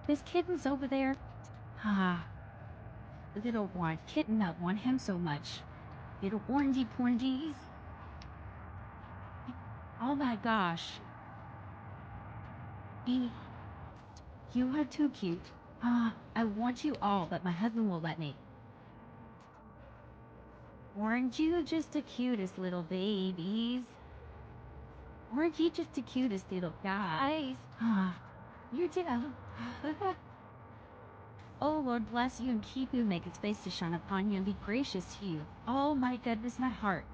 This kitten's over there. Ah, the little white kitten that want him so much. Little orangey porangies. Oh my gosh. E, you are too cute. Ah, I want you all, but my husband won't let me. Weren't you just the cutest little babies? Weren't you just the cutest little guys? Ah, you too. Oh, Lord bless you and keep you, make his face to shine upon you and be gracious to you. Oh my goodness, my heart.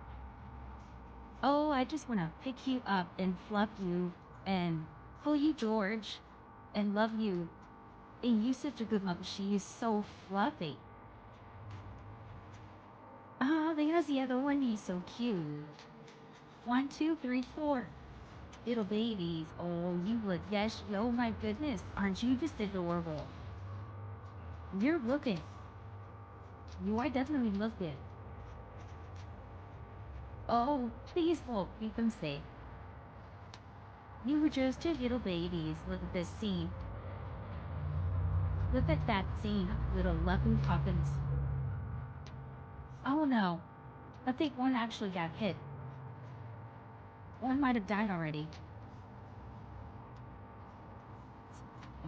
Oh, I just want to pick you up and fluff you and pull you, George, and love you. And you such a good mother. She is so fluffy. Ah, there's the other one. He's so cute. 1, 2, 3, 4. Little babies. Oh, you look, yes. Oh my goodness. Aren't you just adorable? You're looking. You are definitely looking. Oh, please won't keep them safe. You were just two little babies. Look at this scene. Look at that scene. Little loving puppins. Oh no. I think one actually got hit. One might have died already.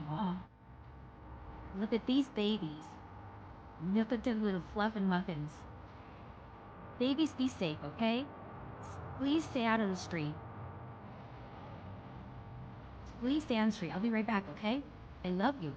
Oh. Look at these babies. Look at them little fluffin' muffins. Babies, be safe, okay? Please stay out of the street. Please stay on the street. I'll be right back, okay? I love you.